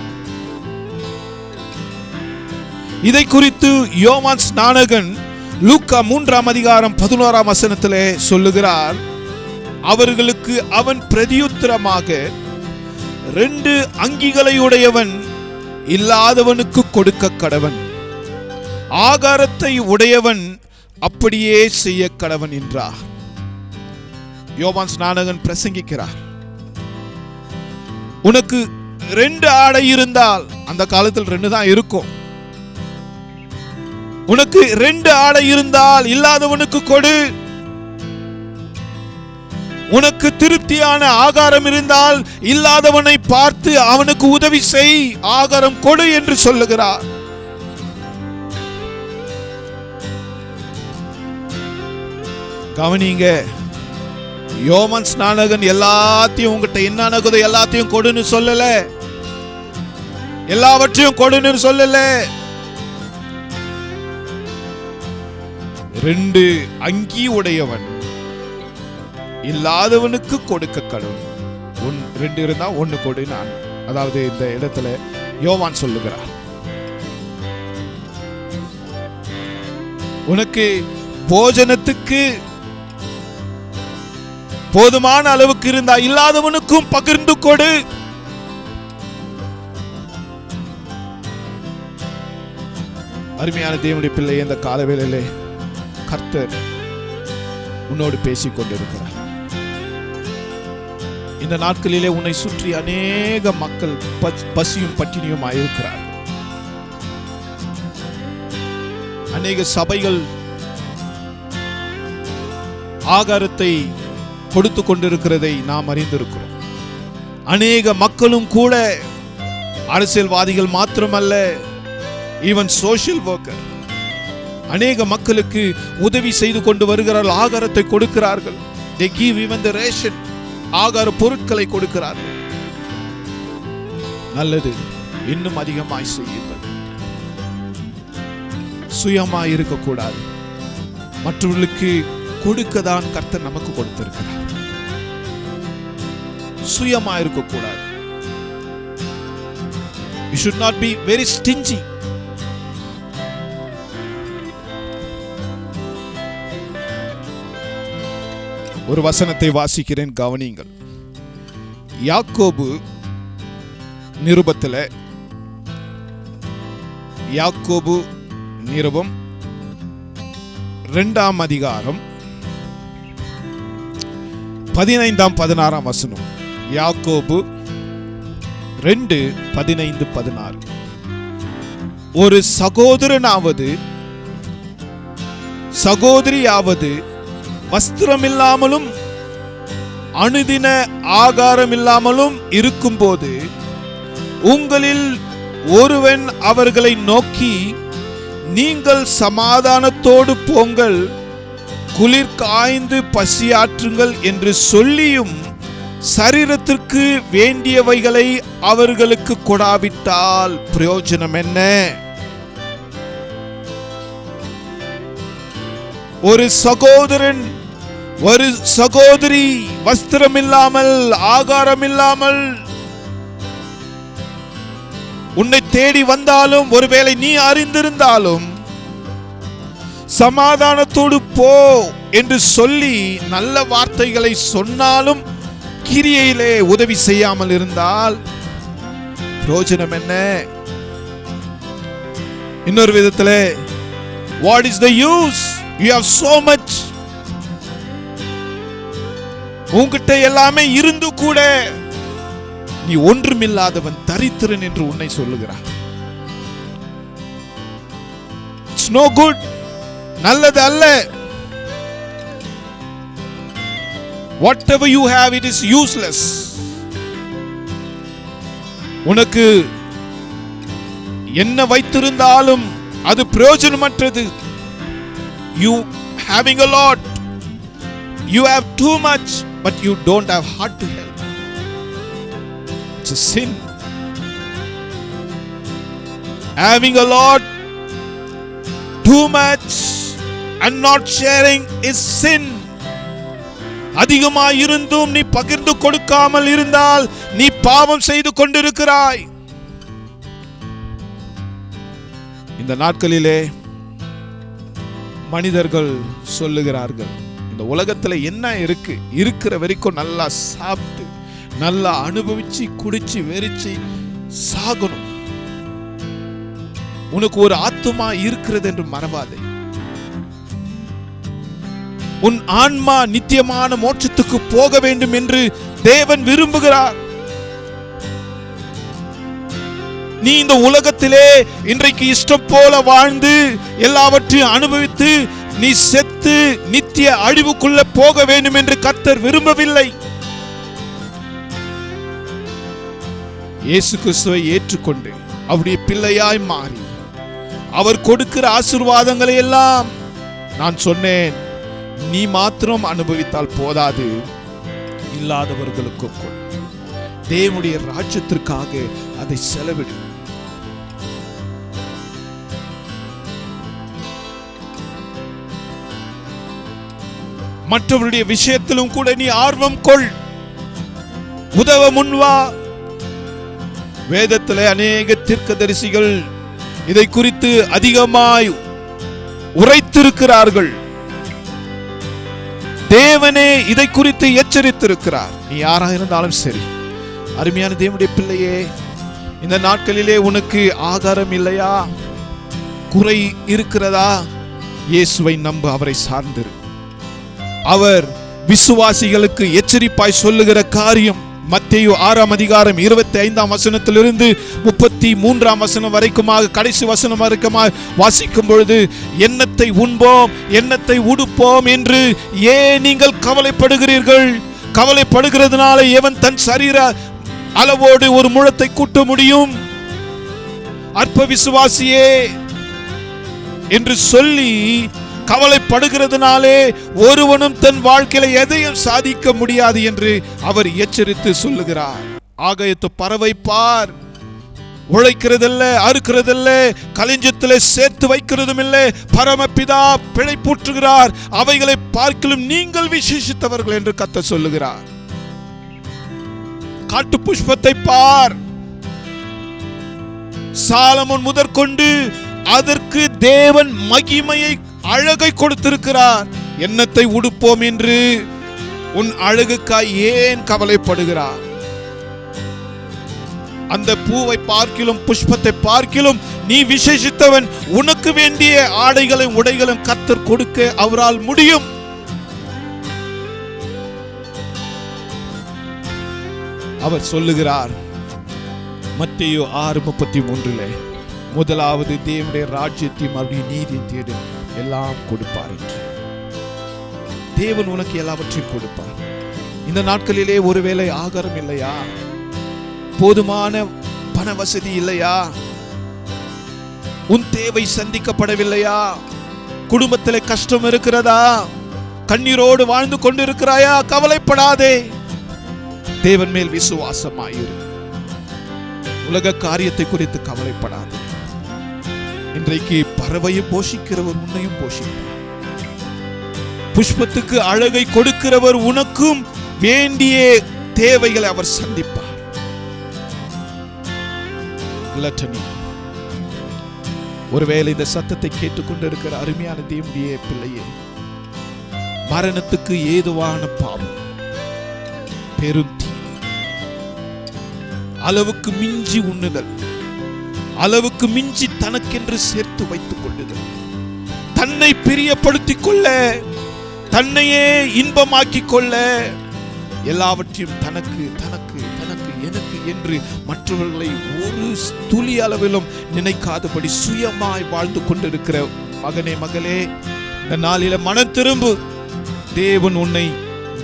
இதை குறித்து யோவான் ஸ்நானகன் லூக்கா 3ஆம் அதிகாரம் 11ஆம் வசனத்திலே சொல்லுகிறார். அவர்களுக்கு அவன் பிரதியுத்தரமாக, 2 அங்கிகளை உடையவன் இல்லாதவனுக்கு கொடுக்க கடவன், ஆகாரத்தை உடையவன் அப்படியே செய்ய கடவன் என்றார். யோவான் ஸ்நானகன் பிரசங்கிக்கிறார். உனக்கு 2 ஆடை இருந்தால், அந்த காலத்தில் 2 தான் இருக்கும், உனக்கு 2 ஆடை இருந்தால் இல்லாதவனுக்கு கொடு. உனக்கு திருப்தியான ஆகாரம் இருந்தால் இல்லாதவனை பார்த்து அவனுக்கு உதவி செய், ஆகாரம் கொடு என்று சொல்லுகிறார். கவனிங்க, யோவான் ஸ்நானகன் எல்லாத்தையும் உங்ககிட்ட என்ன நடக்குதோ எல்லாத்தையும் கொடுன்னு சொல்லல, எல்லாவற்றையும் கொடுன்னு சொல்லல. 2 அங்கி உடையவன் இல்லாதவனுக்கு கொடுக்க கடவுள். 2 இருந்தா 1 கொடு. நான் அதாவது இந்த இடத்துல யோவான் சொல்லுகிறார், உனக்கு போஜனத்துக்கு போதுமான அளவுக்கு இருந்தா இல்லாதவனுக்கும் பகிர்ந்து கொடு. அருமையான தேவனுடைய பிள்ளை, இந்த காலவேளையிலே கர்த்தர் உன்னோடு பேசிக் கொண்டிருக்கிறார். இந்த நாட்களிலே உன்னை சுற்றி அநேக மக்கள் பசியும் பட்டினியும் ஆயிருக்கிறார். அநேக சபைகள் ஆகாரத்தை கொடுத்து கொண்டிருக்கிறதை நாம் அறிந்திருக்கிறோம். அநேக மக்களும் கூட, அரசியல்வாதிகள் மாத்திரமல்ல, ஈவன் சோஷியல் ஒர்க்கர், அநேக மக்களுக்கு உதவி செய்து கொண்டு வருகிறார்கள், ஆகாரத்தை கொடுக்கிறார்கள். They give even the ration, ஆகார பொருட்களை கொடுக்கிறார்கள். நல்லது, இன்னும் அதிகமாய் செய்யுங்கள். சுயமாய் இருக்கக்கூடாது. மற்றவர்களுக்கு கொடுக்கதான் கர்த்தர் நமக்கு கொடுத்திருக்கிறார். சுயமா இருக்கக்கூடாது. You should not be very stingy. ஒரு வசனத்தை வாசிக்கிறேன், கவனியுங்கள். யாக்கோபு நிருபத்தில், யாக்கோபு நிருபம் 2ஆம் அதிகாரம் 15ஆம் 16ஆம் வசனம். யாக்கோபு 2:15-16. ஒரு சகோதரனாவது சகோதரியாவது வஸ்திரம் இல்லாமலும் அனுதின ஆகாரம் இல்லாமலும் இருக்கும்போது உங்களில் ஒருவன் அவர்களை நோக்கி, நீங்கள் சமாதானத்தோடு போங்கள், குளிர் காய்ந்து பசியாற்றுங்கள் என்று சொல்லியும் சரீரத்திற்கு வேண்டியவைகளை அவர்களுக்கு கொடாவிட்டால் பிரயோஜனம் என்ன? ஒரு சகோதரன் ஒரு சகோதரி வஸ்திரம் இல்லாமல் ஆகாரம் இல்லாமல் உன்னை தேடி வந்தாலும், ஒருவேளை நீ அறிந்திருந்தாலும், சமாதானத்தோடு போ என்று சொல்லி நல்ல வார்த்தைகளை சொன்னாலும் கிரியையிலே உதவி செய்யாமல் இருந்தால் பிரயோஜனம் என்ன? இன்னொரு விதத்திலே, what is the use? You have so much. உன்கிட்ட எல்லாமே இருந்து கூட நீ ஒன்றுமில்லாதவன், தரித்திரன் என்று உன்னை சொல்லுகிறார். It's no good. நல்லது அல்ல. Whatever you have, it is useless. உனக்கு என்ன வைத்திருந்தாலும் அது பிரயோஜனமற்றது. You having a lot, you have too much, but you don't have heart to help. It's a sin. Having a lot, too much, and not sharing is sin. அதிகமாய் இருந்தும் நீ பகிர்ந்து கொடுக்காமல் இருந்தால் நீ பாவம் செய்து கொண்டிருக்கிறாய். இந்த நாட்களிலே மனிதர்கள் சொல்லுகிறார்கள், இந்த உலகத்துல என்ன இருக்கு, இருக்கிற வரைக்கும் நல்லா சாப்பிட்டு நல்லா அனுபவிச்சு குடிச்சு வெறிச்சு சாகணும். உனக்கு ஒரு ஆத்துமா இருக்கிறது என்று மறவாதே. உன் ஆன்மா நித்தியமான மோட்சத்துக்கு போக வேண்டும் என்று தேவன் விரும்புகிறார். நீ இந்த உலகத்திலே இன்றைக்கு இஷ்டம் போல வாழ்ந்து எல்லாவற்றையும் அனுபவித்து நீ செத்து நித்திய அழிவுக்குள்ள போக வேண்டும் என்று கர்த்தர் விரும்பவில்லை. இயேசு கிறிஸ்துவை ஏற்றுக்கொண்டு அவருடைய பிள்ளையாய் மாறி அவர் கொடுக்கிற ஆசீர்வாதங்களை எல்லாம் நான் சொன்னேன், நீ மாத்திரம் அனுபவித்தால் போதாது, இல்லாதவர்களுக்கும் கொடு. தேவனுடைய ராஜ்யத்திற்காக அதை செலவிடு. மற்றவருடைய விஷயத்திலும் கூட நீ ஆர்வம் கொள், உதவ முன்வா. வேதத்திலே அநேக தீர்க்கதரிசிகள் இதை குறித்து அதிகமாய் உரைத்திருக்கிறார்கள். தேவனே இதை குறித்து எச்சரித்திருக்கிறார். நீ யாரா இருந்தாலும் சரி, அருமையான தேவனுடைய பிள்ளையே, இந்த நாட்களிலே உனக்கு ஆகாரம் இல்லையா, குறை இருக்கிறதா, இயேசுவை நம்பு, அவரை சார்ந்திரு. அவர் விசுவாசிகளுக்கு எச்சரிப்பாய் சொல்லுகிற காரியம் மத்தேயு 6 அதிகாரம் 25 வசனத்திலிருந்து 33 வசனம் வரைக்குமாக, கடைசி வசனம் வரைக்குமாக வாசிக்கும் பொழுது, எண்ணத்தை உண்போம் எண்ணத்தை உடுப்போம் என்று ஏன் நீங்கள் கவலைப்படுகிறீர்கள்? கவலைப்படுகிறதுனால எவன் தன் சரீர அளவோடு ஒரு முழத்தை கூட்ட முடியும்? அற்ப விசுவாசியே என்று சொல்லி கவலைப்படுகிறதுனாலே ஒருவனும் தன் வாழ்க்கையில எதையும் சாதிக்க முடியாது என்று அவர் எச்சரித்து சொல்லுகிறார். ஆகாயத்து பறவை பார், உழைக்கிறதில்ல, அறுக்கிறதில்ல, களஞ்சியத்திலே சேர்த்து வைக்கிறதும் இல்லை, பரமபிதா பிழைப்பூற்றுகிறார், அவைகளை பார்க்கலும் நீங்கள் விசேஷித்தவர்கள் என்று கர்த்தர் சொல்லுகிறார். காட்டு புஷ்பத்தை பார், சாலமோன் முதற்கொண்டு அதற்கு தேவன் மகிமையை அழகை கொடுத்திருக்கிறார். எண்ணத்தை உடுப்போம் என்று உன் அழகுக்காய் ஏன் கவலைப்படுகிறார்? அந்த பூவை பார்க்கிலும் புஷ்பத்தை பார்க்கிலும் நீ விசேஷித்தவன். உனக்கு வேண்டிய ஆடைகளும் உடைகளும் கர்த்தர் கொடுக்க அவரால் முடியும். அவர் சொல்லுகிறார் மத்தேயு 6:33, முதலாவது தேவனுடைய ராஜ்யத்தையும் அவருடைய நீதியை தேடு, எல்லாம் கொடுப்பார் என்று. தேவன் உனக்கு எல்லாவற்றையும் கொடுப்பார். இந்த நாட்களிலே ஒருவேளை ஆகாரம் இல்லையா, போதுமான பண வசதி இல்லையா, உன் தேவை சந்திக்கப்படவில்லையா, குடும்பத்தில் கஷ்டம் இருக்கிறதா, கண்ணீரோடு வாழ்ந்து கொண்டிருக்கிறாயா, கவலைப்படாதே. தேவன் மேல் விசுவாசமாயிரு. உலக காரியத்தை குறித்து கவலைப்படாதே. இன்றைக்கு பறவையும் போஷிக்கிறவர் உன்னையும் போஷிப்பார். புஷ்பத்துக்கு அழகை கொடுக்கிறவர் உனக்கும் வேண்டிய தேவைகளை அவர் சந்திப்பார். ஒருவேளை இந்த சத்தத்தை கேட்டுக்கொண்டிருக்கிற அருமையான தேவனுடைய பிள்ளையே, மரணத்துக்கு ஏதுவான பாவம், பெருந்தீ, அளவுக்கு மிஞ்சி உண்ணுதல், அளவுக்கு மிஞ்சி தனக்கென்று சேர்த்து வைத்துக் கொள்ளுதல், தன்னை பிரியப்படுத்திக் கொள்ள, தன்னையே இன்பமாக்கிக் கொள்ள, எல்லாவற்றையும் தனக்கு தனக்கு தனக்கு எனக்கு என்று மற்றவர்களை ஒரு துளி அளவிலும் நினைக்காதபடி சுயமாய் வாழ்ந்து கொண்டிருக்கிற மகனே மகளே, இந்த நாளில மனம் திரும்பு. தேவன் உன்னை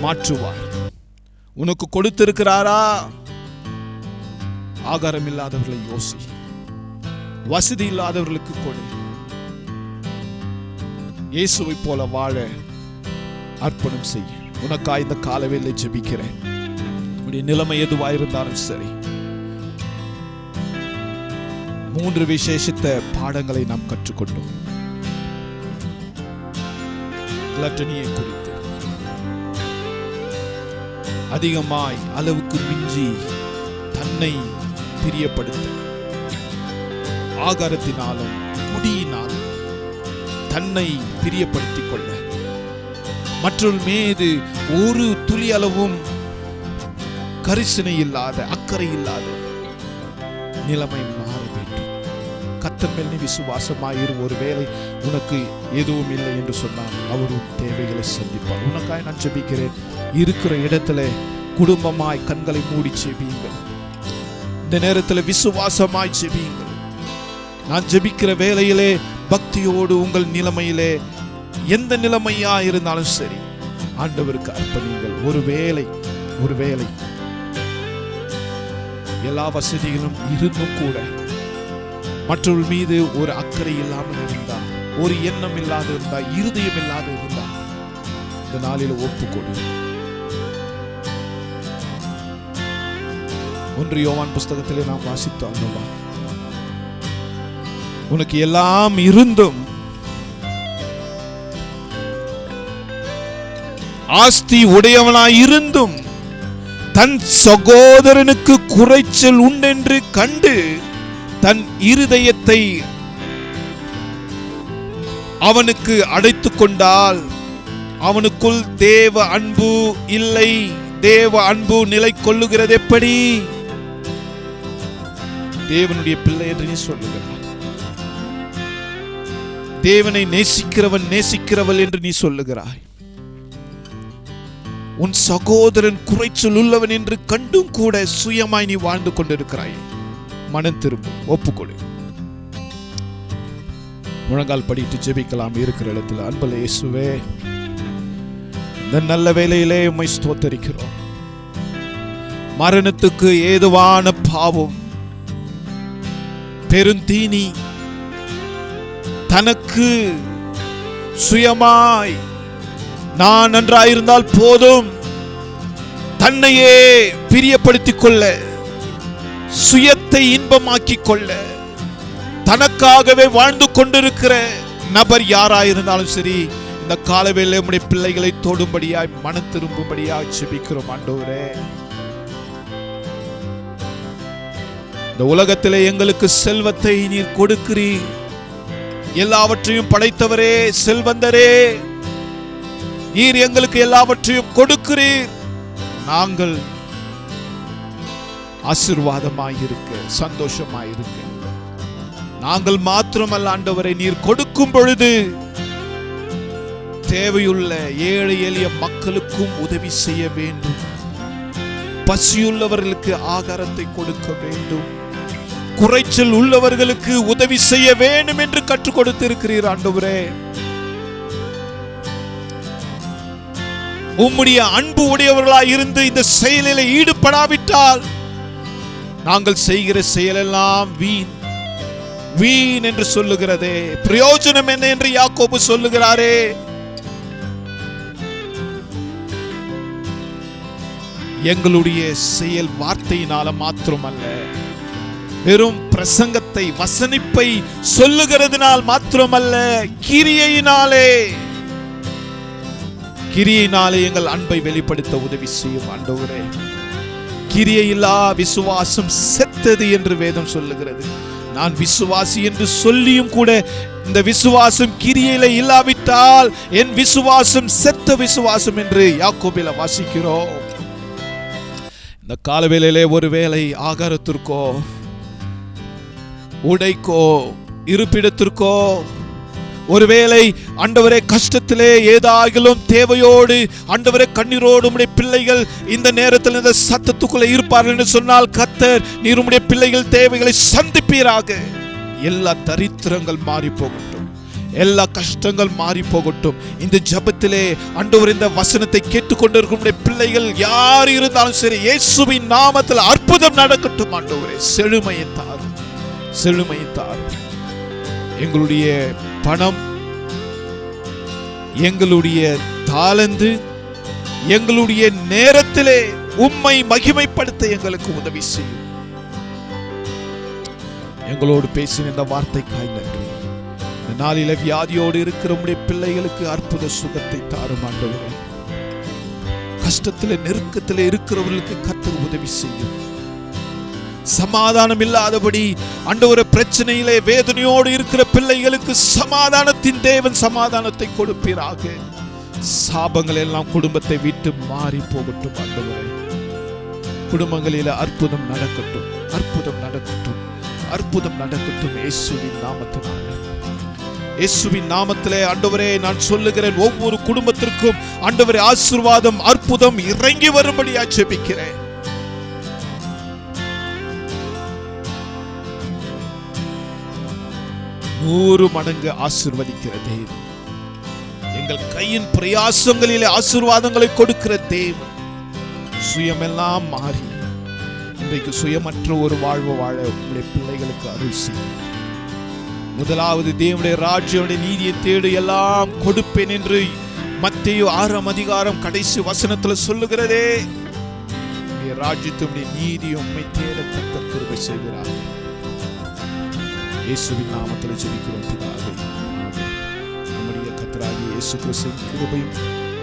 மாற்றுவார். உனக்கு கொடுத்திருக்கிறாரா? ஆகாரம் இல்லாதவர்களை யோசி, வசதி இல்லாதவர்களுக்கு கொடு. இயேசுவை போல வாழ அர்ப்பணம் செய்ய. உனக்காய் இந்த காலவேளை ஜெபிக்கிறேன். உன்னுடைய நிலைமை எதுவாயிருந்தாலும் சரி, 3 விசேஷித்த பாடங்களை நாம் கற்றுக்கொண்டோம். லட்டனியை குறித்து அதிகமாய் அளவுக்கு மிஞ்சி தன்னை பிரியப்படுத்த, ஆகாரத்தினாலும் குடியினாலும் தன்னை பிரியப்படுத்திக் கொள்ள, மற்றொரு மீது ஒரு துளி அளவும் கரிசனை இல்லாத, அக்கறை இல்லாத நிலைமை மாற வேண்டும். கர்த்தர் மேல் நீ விசுவாசமாயிரு. ஒருவேளை உனக்கு எதுவும் இல்லை என்று சொன்னால் அவரும் தேவைகளை சந்திப்பார். உனக்காய் நான் ஜெபிக்கிறேன். இருக்கிற இடத்துல குடும்பமாய் கண்களை மூடி ஜெபியுங்கள். இந்த நேரத்தில் விசுவாசமாய் ஜெபியுங்கள். நான் ஜெபிக்கிற வேளையிலே பக்தியோடு உங்கள் நிலைமையிலே எந்த நிலைமையா இருந்தாலும் சரி ஆண்டவருக்கு அர்ப்பணியுங்கள். ஒருவேளை எல்லா வசதிகளும் இருந்தும் கூட மற்றவர்கள் மீது ஒரு அக்கறை இல்லாமல் இருந்தா, ஒரு எண்ணம் இல்லாத இருந்தா, இருதயம் இல்லாத இருந்தா, இந்த நாளில் ஒப்புக்கொடு. 1 யோவான் புஸ்தகத்திலே நாம் வாசித்தோம் அல்லவா, உனக்கு எல்லாம் இருந்தும் ஆஸ்தி உடையவனாய் இருந்தும் தன் சகோதரனுக்கு குறைச்சல் உண்டென்று கண்டு தன் இருதயத்தை அவனுக்கு அடைத்துக் கொண்டால் அவனுக்குள் தேவ அன்பு இல்லை. தேவ அன்பு நிலை கொள்ளுகிறது எப்படி? தேவனுடைய பிள்ளை என்று நீ சொல்லுகிறாய். தேவனை நேசிக்கிறவன் நேசிக்கிறவள் என்று நீ சொல்லுகிறாய். உன் சகோதரன் குறைச்சல் உள்ளவன் என்று கண்டும் கூட சுயமாய் நீ வாழ்ந்து கொண்டிருக்கிறாய். மனம் திரும்பும், ஒப்புக்கொடு. முழங்கால் படிட்டு ஜெபிக்கலாம் இருக்கிற இடத்துல. அன்புள்ள இயேசுவே, இந்த நல்ல வேளையிலே உம்மை ஸ்தோத்தரிக்கிறோம். மரணத்துக்கு ஏதுவான பாவம், பெருந்தீனி, தனக்கு சுயமாய் நான் நன்றாயிருந்தால் போதும், தன்னையே பிரியப்படுத்திக் கொள்ள, சுயத்தை இன்பமாக்கிக் கொள்ள, தனக்காகவே வாழ்ந்து கொண்டிருக்கிற நபர் யாராயிருந்தாலும் சரி, இந்த காலவேளை உம்முடைய பிள்ளைகளை தொடும்படியாய் மனம் திரும்பும்படியாய் ஜெபிக்கிறோம். ஆண்டவரே, இந்த உலகத்திலே எங்களுக்கு செல்வத்தை நீர் கொடுக்கிறீர். எல்லாவற்றையும் படைத்தவரே, செல்வந்தரே, நீர் எங்களுக்கு எல்லாவற்றையும் கொடுக்கிறீர். நாங்கள் ஆசீர்வாதமாயிருக்க, சந்தோஷமாயிருக்க, நாங்கள் மாத்திரமல்ல ஆண்டவரை, நீர் கொடுக்கும் பொழுது தேவையுள்ள ஏழை எளிய மக்களுக்கும் உதவி செய்ய வேண்டும். பசியுள்ளவர்களுக்கு ஆகாரத்தை கொடுக்க வேண்டும். குறைச்சல் உள்ளவர்களுக்கு உதவி செய்ய வேண்டும் என்று கற்றுக் கொடுத்திருக்கிறீர் ஆண்டவரே. உம்முடைய அன்பு உடையவர்களாய் இருந்து இந்த செயலில் ஈடுபடாவிட்டால் நாங்கள் செய்கிற செயலெல்லாம் வீண் வீண் என்று சொல்லுகிறதே. பிரயோஜனம் என்ன என்று யாக்கோபு சொல்லுகிறாரே. எங்களுடைய செயல் வார்த்தையினால மாத்திரமல்ல, வெறும் பிரசங்கத்தை வசனிப்பை சொல்லுகிறதுனால் மாத்திரமல்ல, கிரியையினாலே எங்கள் அன்பை வெளிப்படுத்த உதவி செய்யும் ஆண்டவரே. கிரியையில்லா விசுவாசம் செத்தது என்று வேதம் சொல்லுகிறது. நான் விசுவாசி என்று சொல்லியும் கூட இந்த விசுவாசம் கிரியையில இல்லாவிட்டால் என் விசுவாசம் செத்த விசுவாசம் என்று யாக்கோபில வாசிக்கிறோம். இந்த காலவேளையிலே ஒருவேளை ஆகாரத்திற்கோ உடைக்கோ இருப்பிடத்திற்கோ, ஒருவேளை ஆண்டவரே கஷ்டத்திலே ஏதாகிலும் தேவையோடு ஆண்டவரே கண்ணீரோடு உம்முடைய பிள்ளைகள் இந்த நேரத்தில் இந்த சத்தத்துக்குள்ளே இருப்பார்கள் என்று சொன்னால், கர்த்தர் நீர் உம்முடைய பிள்ளைகள் தேவைகளை சந்திப்பீராக. எல்லா தரித்திரங்கள் மாறி போகட்டும், எல்லா கஷ்டங்கள் மாறி போகட்டும். இந்த ஜெபத்திலே ஆண்டவர் இந்த வசனத்தை கேட்டுக்கொண்டிருக்கும் பிள்ளைகள் யார் இருந்தாலும் சரி, இயேசுவின் நாமத்தில் அற்புதம் நடக்கட்டும். ஆண்டவரே செழுமையை தாரும், செழுமையை தாரும். எங்களுடைய பணம், எங்களுடைய தாளந்து, எங்களுடைய நேரத்திலே உம்மை மகிமைப்படுத்த எங்களுக்கு உதவி செய்யும். எங்களோடு பேசின இந்த வார்த்தைக்காய் நன்றி. இந்த நாளில வியாதியோடு இருக்கிற உம்முடைய பிள்ளைகளுக்கு அற்புத சுகத்தை தாரும் ஆண்டவரே. கஷ்டத்திலே நெருக்கத்திலே இருக்கிறவர்களுக்கு கர்த்தர் உதவி செய்யும். சமாதானம் இல்லாதபடி ஆண்டவரே பிரச்சனையிலே வேதனையோடு இருக்கிற பிள்ளைகளுக்கு சமாதானத்தின் தேவன் சமாதானத்தை கொடுப்பீராக. சாபங்கள் எல்லாம் குடும்பத்தை விட்டு மாறி போகட்டும் ஆண்டவரே. குடும்பங்களில் அற்புதம் நடக்கட்டும், அற்புதம் நடக்கட்டும், அற்புதம் நடக்கட்டும் இயேசுவின் நாமத்தினாலே. இயேசுவின் நாமத்திலே ஆண்டவரே நான் சொல்லுகிறேன், ஒவ்வொரு குடும்பத்திற்கும் ஆண்டவரே ஆசீர்வாதம் அற்புதம் இறங்கி வரும்படியா ஜெபிக்கிறேன். 100 மடங்கு ஆசீர்வதிக்கிற தேவன், எங்கள் கையின் பிரயாசங்களிலே ஆசீர்வாதங்களை கொடுக்கிற தேவன், சுயமெல்லாம் மாறி இன்றைக்கு சுயமற்ற ஒரு வாழ்வு வாழ உங்களுடைய பிள்ளைகளுக்கு அருள் செய்யும். முதலாவது தேவனுடைய ராஜ்யனுடைய நீதியை தேடு எல்லாம் கொடுப்பேன் என்று மத்தேயு 6ஆம் அதிகாரம் கடைசி வசனத்தில் சொல்லுகிறதே. ராஜ்யத்துடைய நீதி உம்மை தேட கர்த்தர் கிருபை செய்கிறார். இயேசுவின் நாமத்தில் ஜெபிக்கிறோம் பிதாவே, ஆமென். நம்முடைய கர்த்தராகிய இயேசு கிறிஸ்துவின் கிருபையும்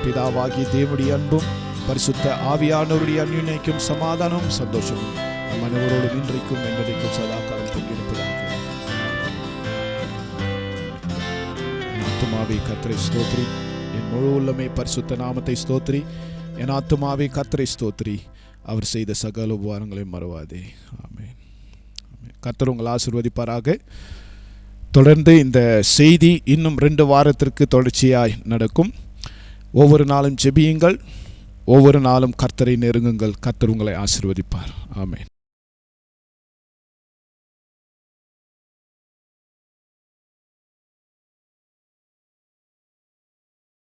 பிதாவாகிய தேவனுடைய அன்பும் பரிசுத்த ஆவியானவருடைய அன்யோன்யமும் சமாதானமும் சந்தோஷமும் நம் அனைவரோடும் இன்றைக்கும் என்றைக்கும் சதா காலம் தங்கியிருப்பதாக. என் ஆத்துமாவே கர்த்தரை ஸ்தோத்திரி, என் முழு உள்ளமே பரிசுத்த நாமத்தை ஸ்தோத்திரி. என் ஆத்துமாவே கர்த்தரை ஸ்தோத்திரி, அவர் செய்த சகல உபகாரங்களையும் மறவாதே. ஆமென். கர்த்தர் உங்களை ஆசீர்வதிப்பாராக. தொடர்ந்து இந்த செய்தி இன்னும் 2 வாரத்திற்கு தொடர்ச்சியாய் நடக்கும். ஒவ்வொரு நாளும் ஜெபியுங்கள், ஒவ்வொரு நாளும் கர்த்தரை நெருங்குங்கள். கர்த்தர் உங்களை ஆசீர்வதிப்பார். ஆமென்.